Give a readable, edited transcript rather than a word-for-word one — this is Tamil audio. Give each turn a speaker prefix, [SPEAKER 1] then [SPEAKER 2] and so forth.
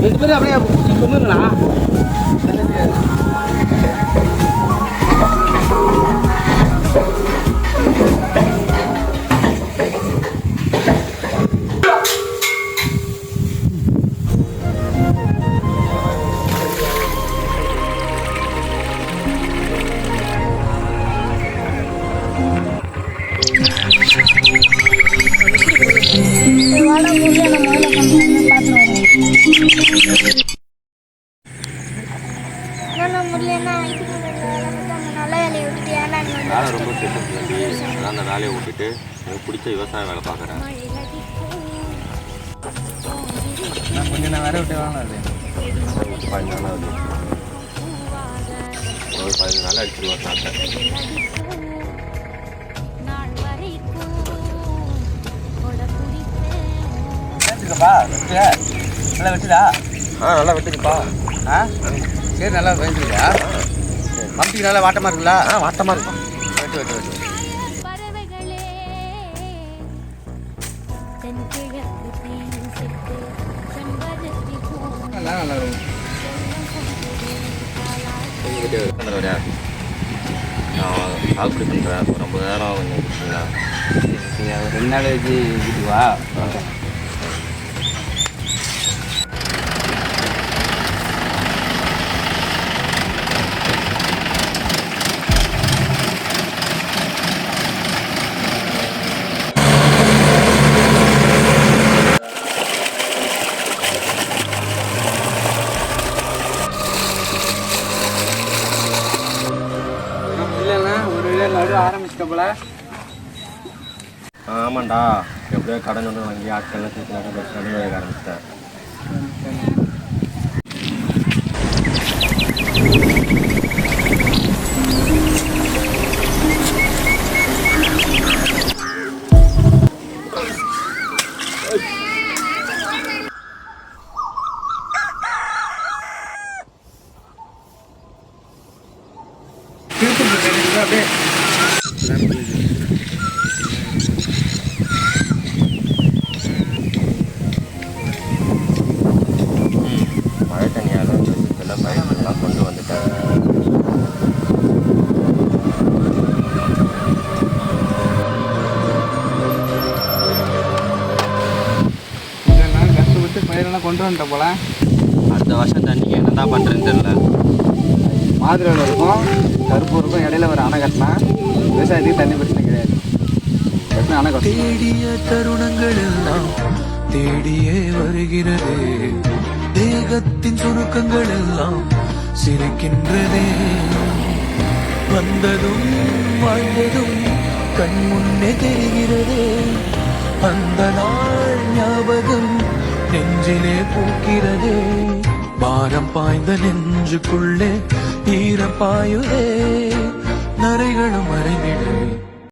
[SPEAKER 1] 2 பேரும் அப்படியே சொன்னீங்களா?
[SPEAKER 2] வேலை ரொம்ப கெட்டு அதான் அந்த வேலையை விட்டுட்டு எனக்கு பிடிச்ச விவசாய வேலை பார்க்குறேன்.
[SPEAKER 1] கொஞ்சம் நான் வேற விட்டு வாங்க. அது
[SPEAKER 2] 15 நாள் ஆகுது. ஒரு 15 நாள் அடிச்சிருவேன் சாப்பிட்டேன்.
[SPEAKER 1] நல்லா வெட்டுதா?
[SPEAKER 2] நல்லா வெட்டுதுப்பா.
[SPEAKER 1] சரி, நல்லா வெட்டுதா? மம்மிக்கு நல்லா வாட்டமாக இருக்குல்ல?
[SPEAKER 2] வாட்டமாக இருக்கும்.
[SPEAKER 1] வெட்டு. நல்லா இருக்கும்.
[SPEAKER 2] நான் சாப்பிட்டு பண்ணுறேன். ரொம்ப நேரம் கொஞ்சம் கொடுத்தீங்களா?
[SPEAKER 1] 2 நாள் வச்சு வீட்டுவா. ஆரம்பிச்சிட்ட போல.
[SPEAKER 2] ஆமாண்டா, எப்படியோ கடன் ஒன்று வாங்கி ஆட்கள்லாம் தூக்கி நடுவே ஆரம்பிச்சிட்டேன்.
[SPEAKER 1] அப்படியே
[SPEAKER 2] மழை தண்ணியால் இதெல்லாம் பயிர்கள்லாம் கொண்டு வந்துட்டேன்.
[SPEAKER 1] இதெல்லாம் கஷ்டப்பட்டு பயிரெல்லாம் கொண்டு வந்துட்ட போல.
[SPEAKER 2] அடுத்த வருஷம் தண்ணிக்கு என்ன தான் பண்ணுறேன்னு தெரியல.
[SPEAKER 1] மாதிரி ஒன்று இருக்கும், கருப்பு இருக்கும், இடையில ஒரு அணை கட்டினா விவசாயத்துக்கு தண்ணி பிரச்சனை கிடையாது. அணை கட்டும்.
[SPEAKER 3] தேடிய தருணங்கள் எல்லாம் தேடியே வருகிறது. தேகத்தின் சுருக்கங்கள் எல்லாம் சிரிக்கின்றதே. வந்ததும் வாழ்ந்ததும் கண் முன்னே தெரிகிறதே. அந்த நாள் ஞாபகம் நெஞ்சிலே பூக்கிறதே. பாரம் பாய்ந்த நெஞ்சுக்குள்ளே ஈரம் பாயுதே. நரைகளும் மறைந்திடவே